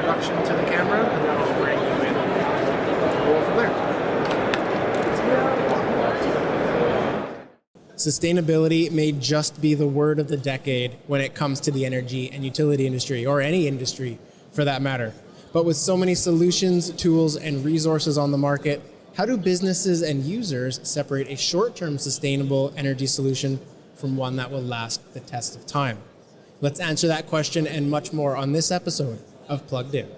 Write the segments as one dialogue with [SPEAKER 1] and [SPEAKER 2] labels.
[SPEAKER 1] introduction to the camera, and then I'll bring you in. We'll go from there. Sustainability may just be the word of the decade when it comes to the energy and utility industry, or any industry for that matter. But with so many solutions, tools, and resources on the market, how do businesses and users separate a short-term sustainable energy solution from one that will last the test of time? Let's answer that question and much more on this episode of Plugged In.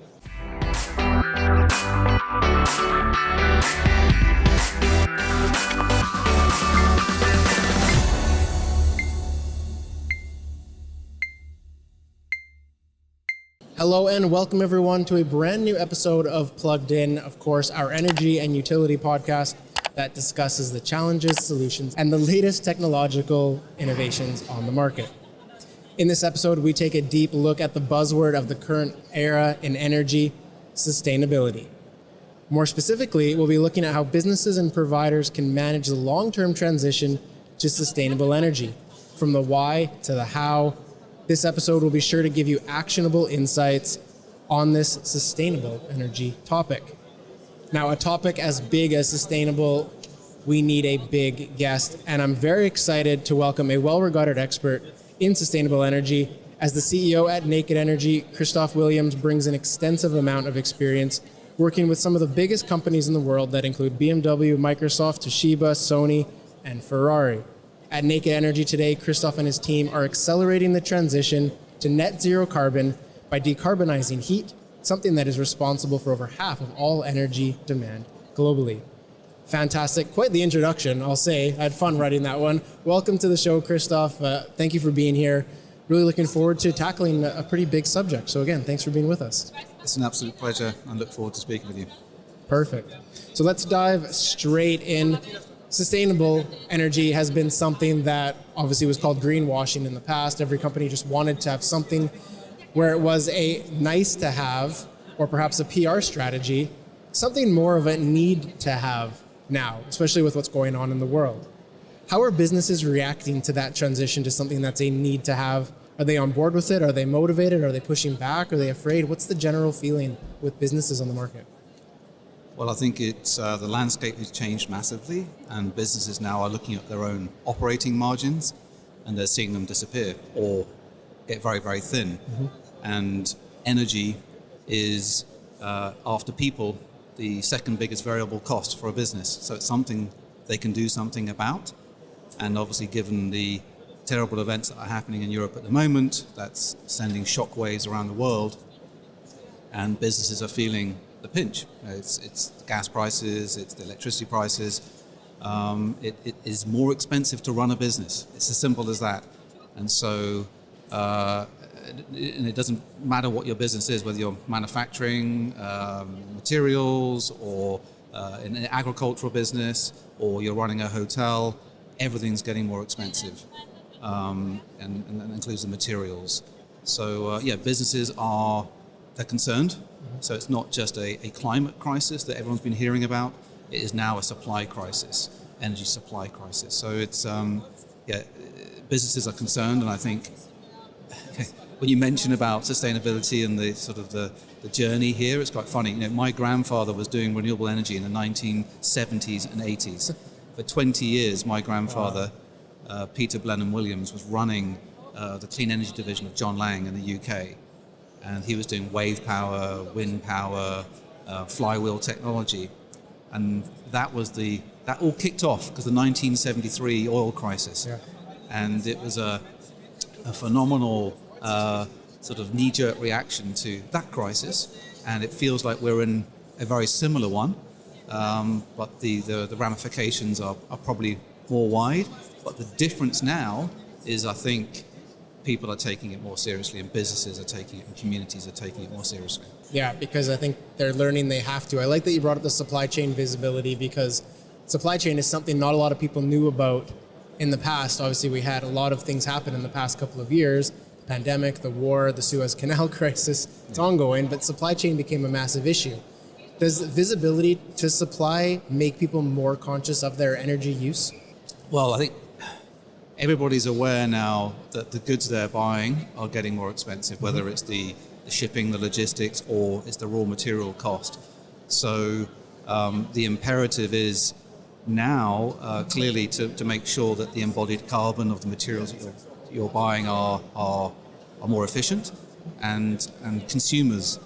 [SPEAKER 1] Hello and welcome everyone to a brand new episode of Plugged In, of course, our energy and utility podcast that discusses the challenges, solutions, and the latest technological innovations on the market. In this episode, we take a deep look at the buzzword of the current era in energy, sustainability. More specifically, we'll be looking at how businesses and providers can manage the long-term transition to sustainable energy, from the why to the how. This episode will be sure to give you actionable insights on this sustainable energy topic. Now, a topic as big as sustainable, we need a big guest, and I'm very excited to welcome a well-regarded expert in sustainable energy. As the CEO at Naked Energy, Christophe Williams brings an extensive amount of experience working with some of the biggest companies in the world that include BMW, Microsoft, Toshiba, Sony, and Ferrari. At Naked Energy today, Christophe and his team are accelerating the transition to net zero carbon by decarbonizing heat, something that is responsible for over half of all energy demand globally. Fantastic. Quite the introduction, I'll say. I had fun writing that one. Welcome to the show, Christophe. Thank you for being here. Really looking forward to tackling a pretty big subject. So again, thanks for being with us.
[SPEAKER 2] It's an absolute pleasure. I look forward to speaking with you.
[SPEAKER 1] Perfect. So let's dive straight in. Sustainable energy has been something that obviously was called greenwashing in the past. Every company just wanted to have something where it was a nice to have, or perhaps a PR strategy, something more of a need to have now, especially with what's going on in the world. How are businesses reacting to that transition to something that's a need to have? Are they on board with it? Are they motivated? Are they pushing back? Are they afraid? What's the general feeling with businesses on the market?
[SPEAKER 2] Well, I think it's the landscape has changed massively, and businesses now are looking at their own operating margins, and they're seeing them disappear or get very, very thin. Mm-hmm. And energy is, after people, the second biggest variable cost for a business. So it's something they can do something about. And obviously, given the terrible events that are happening in Europe at the moment, that's sending shockwaves around the world, and businesses are feeling the pinch. It's the gas prices, it's the electricity prices. It is more expensive to run a business. It's as simple as that. And so, and it doesn't matter what your business is, whether you're manufacturing materials or in an agricultural business, or you're running a hotel, everything's getting more expensive, and that includes the materials. So businesses they're concerned. So it's not just a climate crisis that everyone's been hearing about. It is now a supply crisis, energy supply crisis. So it's, businesses are concerned, and I think when you mention about sustainability and the sort of the journey here, it's quite funny. My grandfather was doing renewable energy in the 1970s and 80s. For 20 years, my grandfather, Peter Blenheim Williams, was running the clean energy division of John Lang in the UK. And he was doing wave power, wind power, flywheel technology. And that all kicked off because the 1973 oil crisis. Yeah. And it was a phenomenal sort of knee-jerk reaction to that crisis. And it feels like we're in a very similar one. But the ramifications are probably more wide. But the difference now is, I think, people are taking it more seriously, and businesses are taking it, and communities are taking it more seriously. Yeah,
[SPEAKER 1] because I think they're learning they have to. I like that you brought up the supply chain visibility, because supply chain is something not a lot of people knew about in the past. Obviously, we had a lot of things happen in the past couple of years. The pandemic, the war, the Suez Canal crisis, it's ongoing, but supply chain became a massive issue. Does visibility to supply make people more conscious of their energy use?
[SPEAKER 2] Well, I think everybody's aware now that the goods they're buying are getting more expensive, whether it's the the shipping, the logistics, or it's the raw material cost. So the imperative is now clearly to make sure that the embodied carbon of the materials that you're buying are more efficient, and consumers,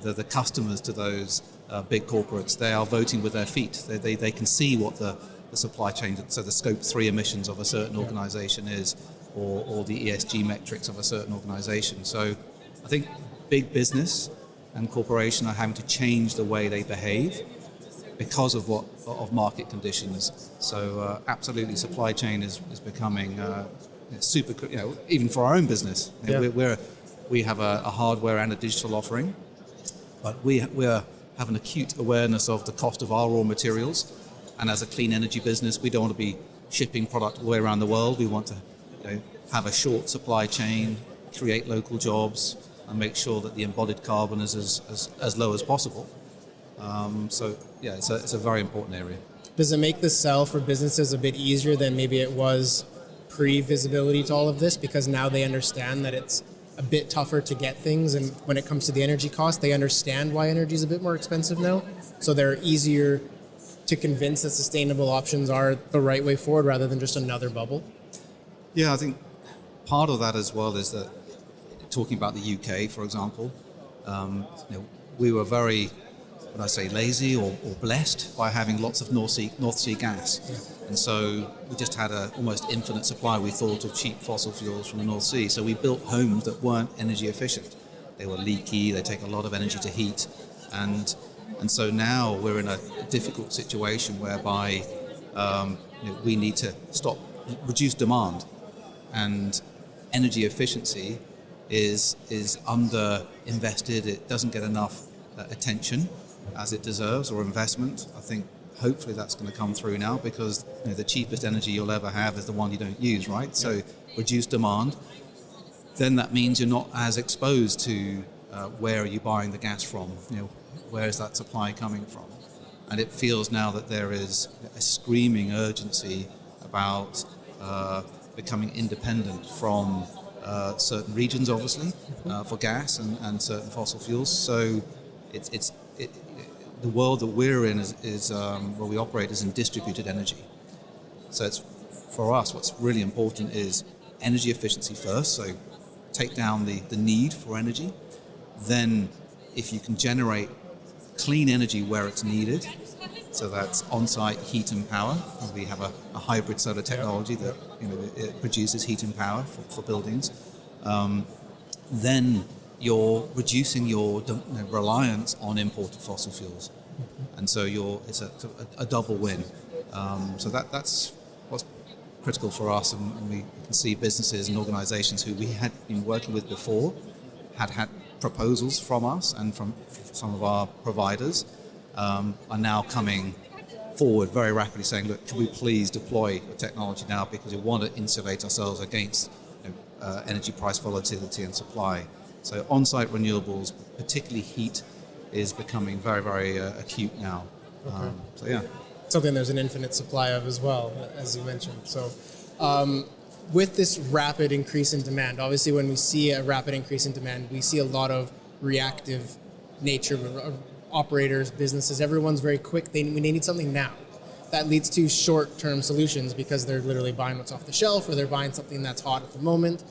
[SPEAKER 2] the customers to those big corporates, they are voting with their feet. They can see what the supply chain, so the scope 3 emissions of a certain organization is, or the ESG metrics of a certain organization. So I think big business and corporation are having to change the way they behave because of market conditions. So absolutely, supply chain is becoming super, even for our own business. We have a hardware and a digital offering, but we have an acute awareness of the cost of our raw materials. And as a clean energy business, we don't want to be shipping product all the way around the world. We want to have a short supply chain, create local jobs, and make sure that the embodied carbon is as low as possible. It's a very important area.
[SPEAKER 1] Does it make the sell for businesses a bit easier than maybe it was pre-visibility to all of this? Because now they understand that it's a bit tougher to get things, and when it comes to the energy cost, they understand why energy is a bit more expensive now. So they're easier to convince that sustainable options are the right way forward rather than just another bubble?
[SPEAKER 2] Yeah, I think part of that as well is that, talking about the UK, for example, we were very, would I say, lazy or blessed by having lots of North Sea gas. Yeah. And so we just had an almost infinite supply, we thought, of cheap fossil fuels from the North Sea. So we built homes that weren't energy efficient. They were leaky, they take a lot of energy to heat. And so now we're in a difficult situation whereby we need to reduce demand, and energy efficiency is under invested. It doesn't get enough attention as it deserves, or investment. I think hopefully that's going to come through now, because the cheapest energy you'll ever have is the one you don't use, right? So reduce demand, then that means you're not as exposed to where are you buying the gas from, where is that supply coming from? And it feels now that there is a screaming urgency about becoming independent from certain regions, obviously, for gas and certain fossil fuels. So the world that we're in is where we operate is in distributed energy. So it's, for us, what's really important is energy efficiency first. So take down the need for energy. Then if you can generate clean energy where it's needed, so that's on-site heat and power. And we have a hybrid solar technology that it produces heat and power for buildings. Then you're reducing your reliance on imported fossil fuels, and so it's a double win. So that's what's critical for us, and we can see businesses and organisations who we had been working with before had proposals from us and from some of our providers, are now coming forward very rapidly saying, look, can we please deploy the technology now, because we want to insulate ourselves against energy price volatility and supply. So on-site renewables, particularly heat, is becoming very, very acute now. Okay.
[SPEAKER 1] Something there's an infinite supply of as well, as you mentioned. So with this rapid increase in demand, obviously when we see a rapid increase in demand, we see a lot of reactive nature of operators, businesses. Everyone's very quick. They need something now. That leads to short-term solutions because they're literally buying what's off the shelf, or they're buying something that's hot at the moment.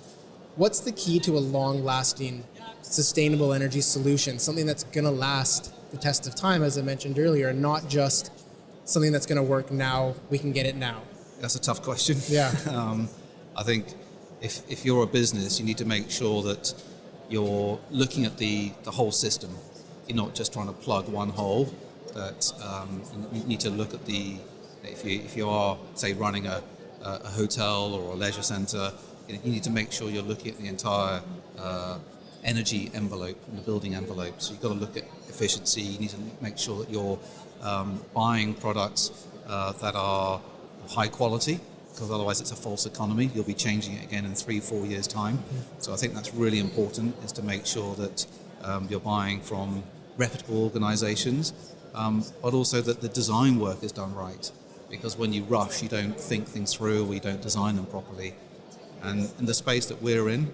[SPEAKER 1] What's the key to a long-lasting, sustainable energy solution? Something that's going to last the test of time, as I mentioned earlier, and not just something that's going to work now, we can get it now.
[SPEAKER 2] That's a tough question.
[SPEAKER 1] Yeah.
[SPEAKER 2] I think if you're a business, you need to make sure that you're looking at the whole system. You're not just trying to plug one hole. That you need to look at if you are, say, running a hotel or a leisure centre, you need to make sure you're looking at the entire energy envelope and the building envelope. So you've got to look at efficiency. You need to make sure that you're buying products that are of high quality, because otherwise it's a false economy. You'll be changing it again in 3-4 years' time. So I think that's really important, is to make sure that you're buying from reputable organisations, but also that the design work is done right. Because when you rush, you don't think things through, or you don't design them properly. And in the space that we're in,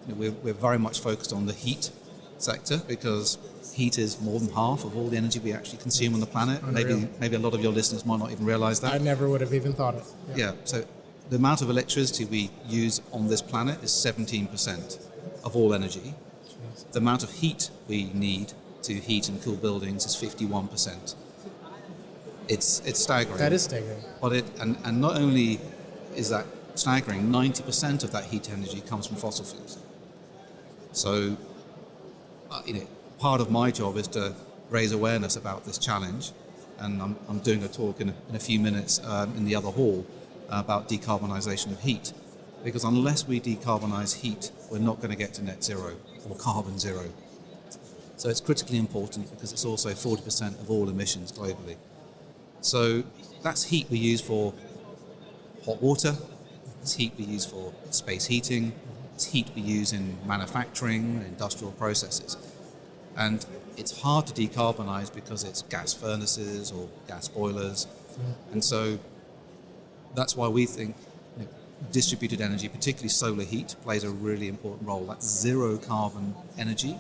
[SPEAKER 2] we're very much focused on the heat sector because heat is more than half of all the energy we actually consume on the planet.
[SPEAKER 1] Unreal.
[SPEAKER 2] Maybe a lot of your listeners might not even realize that.
[SPEAKER 1] I never would have even thought it.
[SPEAKER 2] Yeah, so the amount of electricity we use on this planet is 17% of all energy.
[SPEAKER 1] Jeez.
[SPEAKER 2] The amount of heat we need to heat and cool buildings is 51%. It's staggering.
[SPEAKER 1] That is staggering.
[SPEAKER 2] But and not only is that staggering, 90% of that heat energy comes from fossil fuels. So, part of my job is to raise awareness about this challenge, and I'm doing a talk in a few minutes in the other hall about decarbonisation of heat, because unless we decarbonise heat, we're not going to get to net zero or carbon zero. So it's critically important because it's also 40% of all emissions globally. So that's heat we use for hot water, it's heat we use for space heating, it's heat we use in manufacturing and industrial processes. And it's hard to decarbonise because it's gas furnaces or gas boilers. And so that's why we think distributed energy, particularly solar heat, plays a really important role. That's zero carbon energy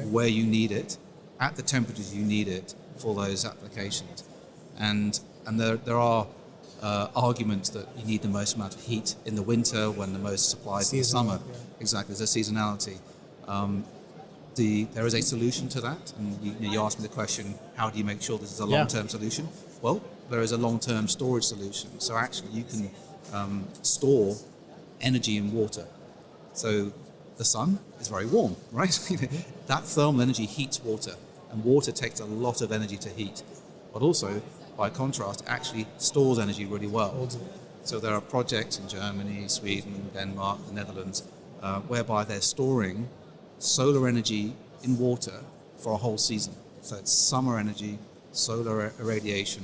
[SPEAKER 2] where you need it, at the temperatures you need it for those applications. And there are arguments that you need the most amount of heat in the winter when the most supplies in the summer.
[SPEAKER 1] Yeah.
[SPEAKER 2] Exactly, there's a seasonality. There is a solution to that, and you asked me the question, how do you make sure this is a long-term solution? Well, there is a long-term storage solution. So actually you can store energy in water. So the sun is very warm, right? That thermal energy heats water, and water takes a lot of energy to heat. But also, by contrast, actually stores energy really well. So there are projects in Germany, Sweden, Denmark, the Netherlands, whereby they're storing solar energy in water for a whole season. So it's summer energy, solar irradiation,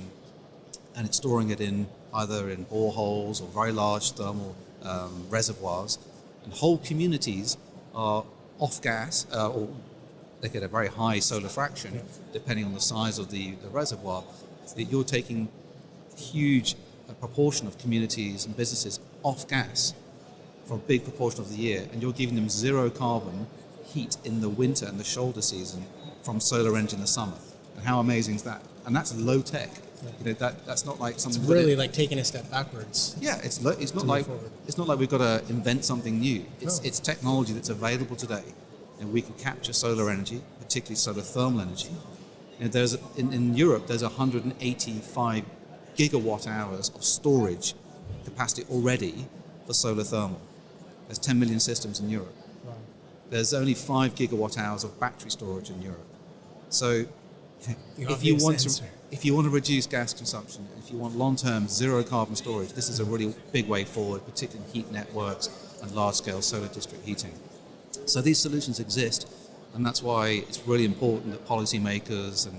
[SPEAKER 2] and it's storing it in either in boreholes or very large thermal reservoirs. And whole communities are off gas, or they get a very high solar fraction, depending on the size of the reservoir. That you're taking a huge proportion of communities and businesses off gas for a big proportion of the year, and you're giving them zero carbon heat in the winter and the shoulder season from solar energy in the summer. And how amazing is that? And that's low tech. That's not like something.
[SPEAKER 1] It's really like taking a step backwards.
[SPEAKER 2] Yeah, it's not like we've got to invent something new. It's technology that's available today, and we can capture solar energy, particularly solar thermal energy. In Europe, there's 185 gigawatt hours of storage capacity already for solar thermal. There's 10 million systems in Europe.
[SPEAKER 1] Wow.
[SPEAKER 2] There's only 5 gigawatt hours of battery storage in Europe. So if you want to reduce gas consumption, if you want long-term zero carbon storage, this is a really big way forward, particularly in heat networks and large-scale solar district heating. So these solutions exist, and that's why it's really important that policymakers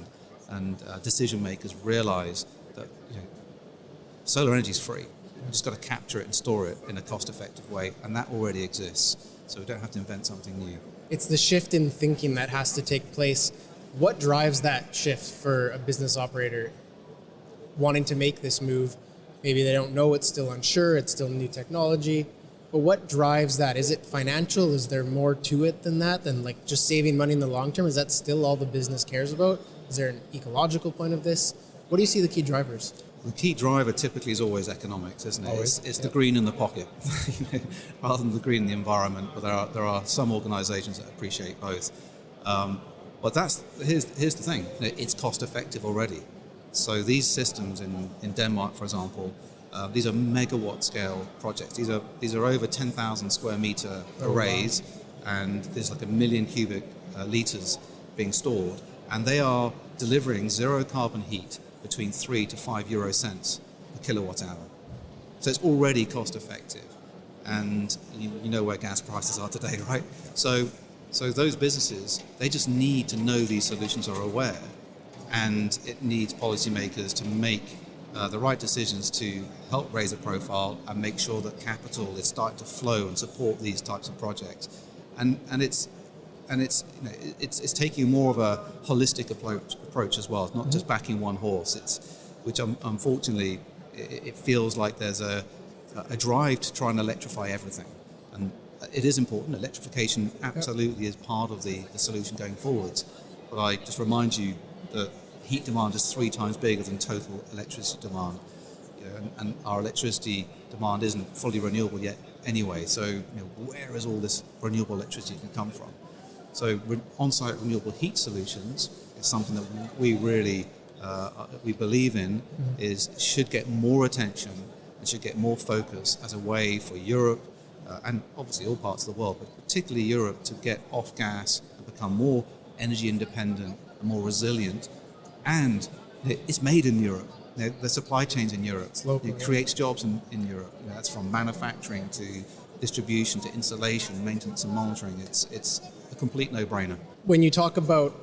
[SPEAKER 2] and decision makers realize that solar energy is free. You've just got to capture it and store it in a cost-effective way, and that already exists. So we don't have to invent something new.
[SPEAKER 1] It's the shift in thinking that has to take place. What drives that shift for a business operator wanting to make this move? Maybe they don't know, it's still unsure, it's still new technology. But what drives that? Is it financial? Is there more to it than that, than like just saving money in the long term? Is that still all the business cares about? Is there an ecological point of this? What do you see the key drivers?
[SPEAKER 2] The key driver typically is always economics, isn't it?
[SPEAKER 1] Always.
[SPEAKER 2] It's the green in the pocket, rather than the green in the environment. But there are some organisations that appreciate both. But here's the thing: it's cost effective already. So these systems in Denmark, for example, these are megawatt scale projects. These are over 10,000 square meter arrays, and there's like 1 million cubic liters being stored, and they are delivering zero carbon heat between 3 to 5 euro cents per kilowatt hour. So it's already cost effective, and you know where gas prices are today, right? So those businesses, they just need to know these solutions are aware, and it needs policymakers to make the right decisions to help raise a profile and make sure that capital is starting to flow and support these types of projects. And it's taking more of a holistic approach as well. It's not just backing one horse. Which unfortunately it feels like there's a drive to try and electrify everything. it is important. Electrification absolutely is part of the solution going forwards. But I just remind you that heat demand is 3 times bigger than total electricity demand. And our electricity demand isn't fully renewable yet anyway. So where is all this renewable electricity going to come from? So on-site renewable heat solutions is something that we really we believe in, should get more attention and should get more focus as a way for Europe and obviously all parts of the world, but particularly Europe, to get off gas and become more energy independent and more resilient. And it's made in Europe. The supply chains in Europe. It creates jobs in Europe. That's from manufacturing to distribution to installation, maintenance and monitoring. It's a complete no-brainer.
[SPEAKER 1] When you talk about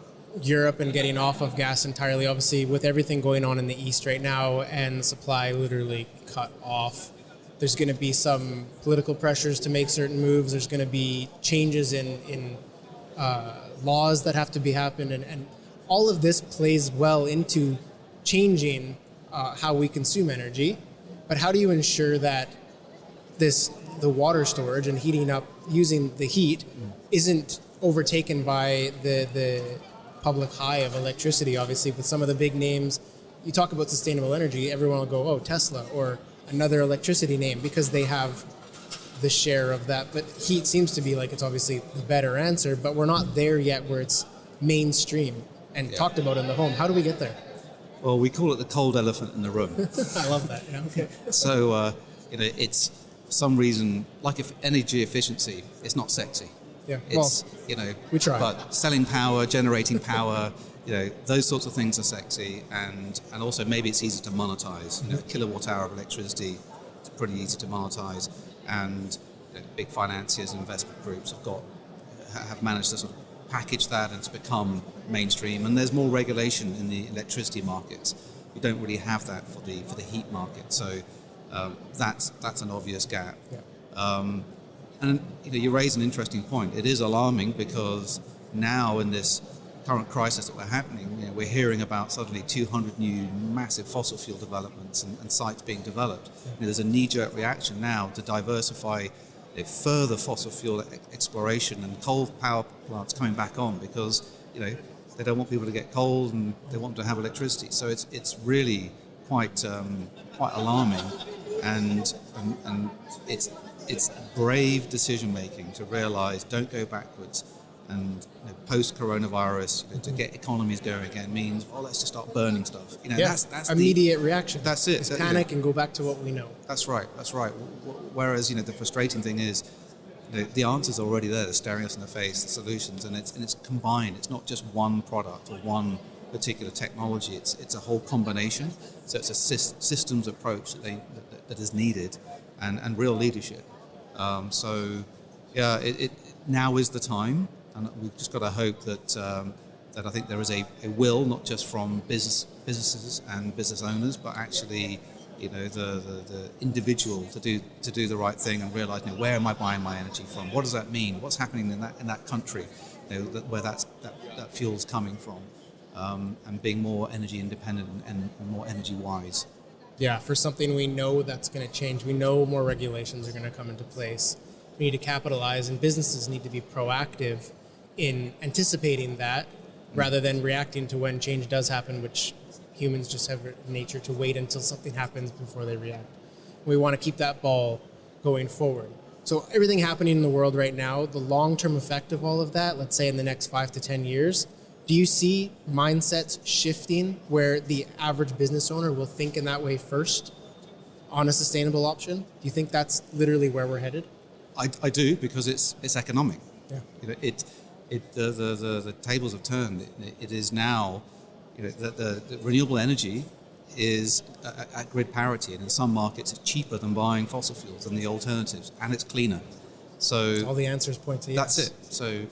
[SPEAKER 1] Europe and getting off of gas entirely, obviously with everything going on in the East right now and the supply literally cut off, there's going to be some political pressures to make certain moves. There's going to be changes in laws that have to be happened, and all of this plays well into changing how we consume energy. But how do you ensure that the water storage and heating up using the heat isn't overtaken by the public high of electricity? Obviously, with some of the big names, you talk about sustainable energy, everyone will go, oh, Tesla or another electricity name, because they have the share of that. But heat seems to be like it's obviously the better answer, but we're not there yet where it's mainstream and talked about in the home. How do we get there?
[SPEAKER 2] Well, we call it the cold elephant in the room.
[SPEAKER 1] I love that. Yeah, okay.
[SPEAKER 2] So, it's for some reason, like if energy efficiency, it's not sexy.
[SPEAKER 1] Yeah.
[SPEAKER 2] It's,
[SPEAKER 1] we try.
[SPEAKER 2] But selling power, generating power, those sorts of things are sexy, and also maybe it's easy to monetize. A kilowatt hour of electricity, it's pretty easy to monetize, and big financiers and investment groups have managed to sort of package that and it's become mainstream. And there's more regulation in the electricity markets. We don't really have that for the heat market, so that's an obvious gap.
[SPEAKER 1] Yeah.
[SPEAKER 2] And you raise an interesting point. It is alarming because now in this current crisis that we're happening, we're hearing about suddenly 200 new massive fossil fuel developments and sites being developed. There's a knee-jerk reaction now to diversify further fossil fuel exploration and coal power plants coming back on because they don't want people to get cold and they want to have electricity. So it's really quite alarming, and it's brave decision making to realize don't go backwards. And post coronavirus, to get economies going again means let's just start burning stuff. That's
[SPEAKER 1] immediate reaction.
[SPEAKER 2] That's it.
[SPEAKER 1] It's panic and go back to what we know.
[SPEAKER 2] That's right. Whereas the frustrating thing is the answers are already there. They're staring us in the face. The solutions, and it's combined. It's not just one product or one particular technology. It's a whole combination. So it's a systems approach that is needed, and real leadership. It now is the time. And we've just got to hope that I think there is a will, not just from businesses and business owners, but actually, the individual to do the right thing and realize, where am I buying my energy from? What does that mean? What's happening in that country, where that fuel's coming from, and being more energy independent and more energy wise.
[SPEAKER 1] Yeah, for something we know that's going to change. We know more regulations are going to come into place. We need to capitalize, and businesses need to be proactive in anticipating that rather than reacting to when change does happen, which humans just have a nature to wait until something happens before they react. We want to keep that ball going forward. So everything happening in the world right now, the long-term effect of all of that, let's say in the next 5 to 10 years, do you see mindsets shifting where the average business owner will think in that way first on a sustainable option? Do you think that's literally where we're headed?
[SPEAKER 2] I do, because it's economic.
[SPEAKER 1] Yeah.
[SPEAKER 2] The tables have turned. It is now, the renewable energy is at grid parity, and in some markets it's cheaper than buying fossil fuels and the alternatives, and it's cleaner. So
[SPEAKER 1] all the answers point to yes.
[SPEAKER 2] That's it. So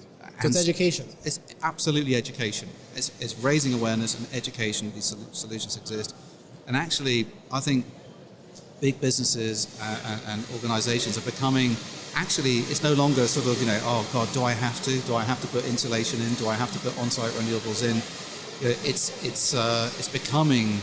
[SPEAKER 1] it's education.
[SPEAKER 2] It's absolutely education. It's raising awareness and education. These solutions exist, and actually, I think big businesses and organizations are becoming, actually, it's no longer sort of, oh God, do I have to put insulation in? Do I have to put on-site renewables in? It's becoming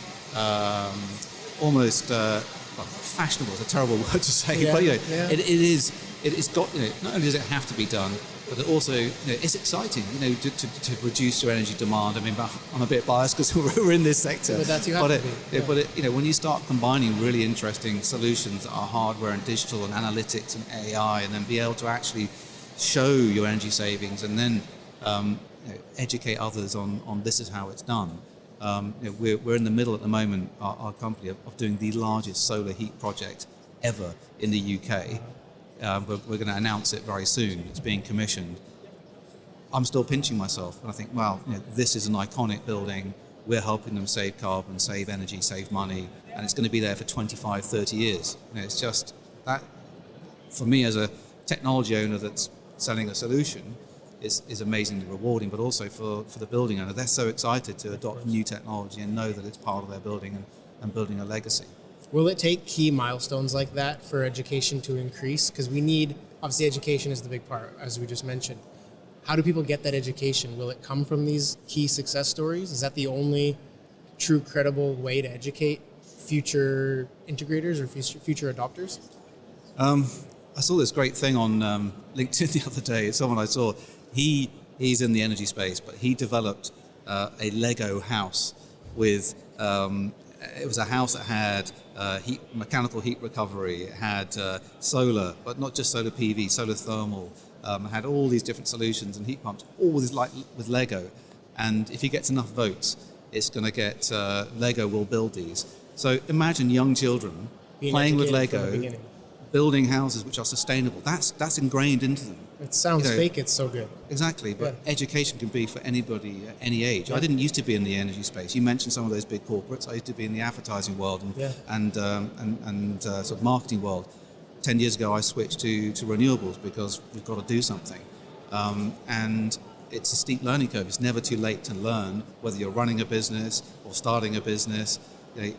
[SPEAKER 2] almost, fashionable is a terrible word to say, but it is it's got, not only does it have to be done, but it also, it's exciting, to reduce your energy demand. I mean, I'm a bit biased because we're in this sector.
[SPEAKER 1] But that's, you have to be.
[SPEAKER 2] But when you start combining really interesting solutions that are hardware and digital and analytics and AI, and then be able to actually show your energy savings and then educate others on this is how it's done. We're in the middle at the moment, our company, of doing the largest solar heat project ever in the UK. We're going to announce it very soon. It's being commissioned. I'm still pinching myself, and I think, wow, this is an iconic building. We're helping them save carbon, save energy, save money, and it's going to be there for 25, 30 years. It's just that, for me as a technology owner that's selling a solution, is amazingly rewarding, but also for the building owner. They're so excited to adopt new technology and know that it's part of their building and building a legacy.
[SPEAKER 1] Will it take key milestones like that for education to increase? Because we need, obviously education is the big part, as we just mentioned. How do people get that education? Will it come from these key success stories? Is that the only true credible way to educate future integrators or future adopters?
[SPEAKER 2] I saw this great thing on LinkedIn the other day. It's someone I saw. He's in the energy space, but he developed a Lego house with, it was a house that had mechanical heat recovery. It had solar, but not just solar PV, solar thermal. It had all these different solutions and heat pumps, all with Lego. And if he gets enough votes, it's going to get, Lego will build these. So imagine young children playing with Lego, building houses which are sustainable. That's ingrained into them.
[SPEAKER 1] It sounds fake, it's so good.
[SPEAKER 2] Exactly, but education can be for anybody at any age. Yeah. I didn't used to be in the energy space. You mentioned some of those big corporates. I used to be in the advertising world and sort of marketing world. 10 years ago, I switched to renewables because we've got to do something. And it's a steep learning curve. It's never too late to learn, whether you're running a business or starting a business. You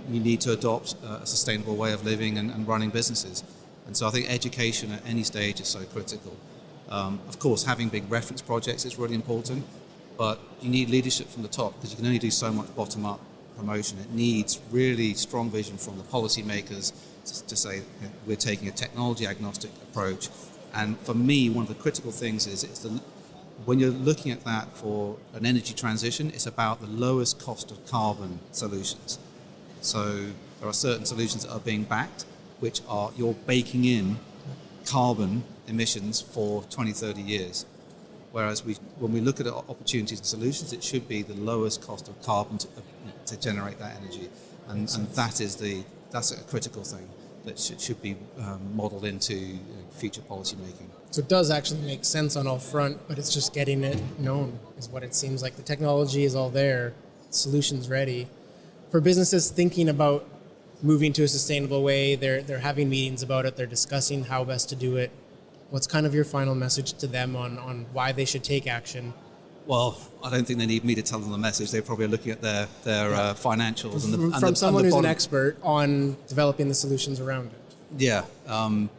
[SPEAKER 2] need to adopt a sustainable way of living and running businesses. And so I think education at any stage is so critical. Of course, having big reference projects is really important, but you need leadership from the top because you can only do so much bottom-up promotion. It needs really strong vision from the policymakers to say we're taking a technology-agnostic approach. And for me, one of the critical things is when you're looking at that for an energy transition, it's about the lowest cost of carbon solutions. So there are certain solutions that are being backed, which are you're baking in carbon emissions for 20, 30 years. Whereas when we look at opportunities and solutions, it should be the lowest cost of carbon to generate that energy. And that's a critical thing that should be modeled into future policy making.
[SPEAKER 1] So it does actually make sense on all front, but it's just getting it known is what it seems like. The technology is all there, solutions ready. For businesses thinking about moving to a sustainable way, they're having meetings about it, they're discussing how best to do it. What's kind of your final message to them on why they should take action?
[SPEAKER 2] Well, I don't think they need me to tell them the message. They probably are looking at their financials
[SPEAKER 1] from someone who's an expert on developing the solutions around it.
[SPEAKER 2] Yeah, and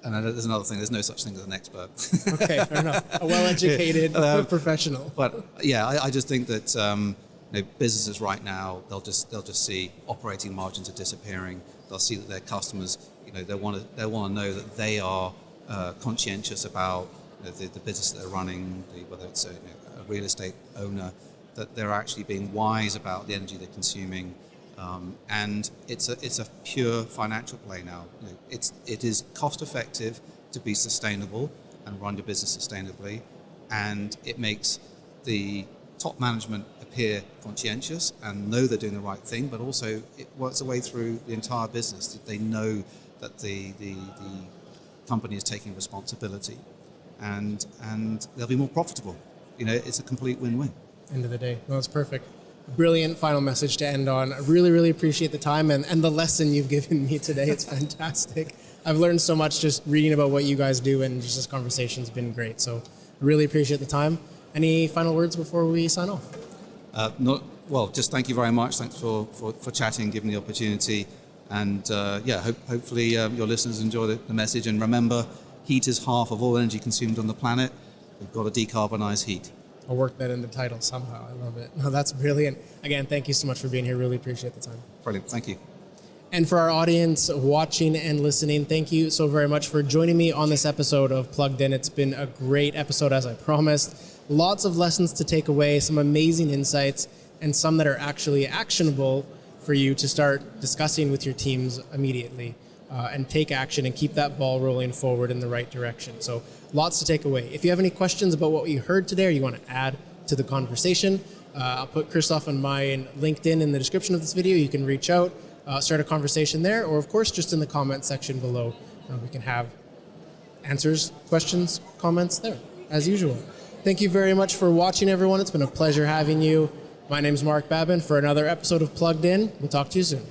[SPEAKER 2] there's another thing. There's no such thing as an expert.
[SPEAKER 1] Okay, fair enough. A well-educated professional.
[SPEAKER 2] But yeah, I just think that businesses right now they'll just see operating margins are disappearing. They'll see that their customers, they want to know that they are conscientious about the business that they're running, whether it's a real estate owner, that they're actually being wise about the energy they're consuming, and it's a pure financial play now. It is cost effective to be sustainable and run your business sustainably, and it makes the top management appear conscientious and know they're doing the right thing, but also it works its way through the entire business. They know that the company is taking responsibility, and they'll be more profitable. It's a complete win-win.
[SPEAKER 1] End of the day. No, that's perfect. Brilliant final message to end on. I really, really appreciate the time and the lesson you've given me today. It's fantastic. I've learned so much just reading about what you guys do, and just this conversation's been great. So really appreciate the time. Any final words before we sign off? Just thank you very much. Thanks for chatting, giving me the opportunity. And hopefully your listeners enjoy the message. And remember, heat is half of all energy consumed on the planet. We've got to decarbonize heat. I'll work that in the title somehow. I love it. No, that's brilliant. Again, thank you so much for being here. Really appreciate the time.
[SPEAKER 2] Brilliant. Thank you.
[SPEAKER 1] And for our audience watching and listening, thank you so very much for joining me on this episode of Plugged In. It's been a great episode, as I promised. Lots of lessons to take away, some amazing insights, and some that are actually actionable for you to start discussing with your teams immediately and take action and keep that ball rolling forward in the right direction. So lots to take away. If you have any questions about what we heard today or you want to add to the conversation, I'll put Christophe and my LinkedIn in the description of this video. You can reach out, start a conversation there, or of course, just in the comment section below. We can have answers, questions, comments there, as usual. Thank you very much for watching, everyone. It's been a pleasure having you. My name's Mark Babin for another episode of Plugged In. We'll talk to you soon.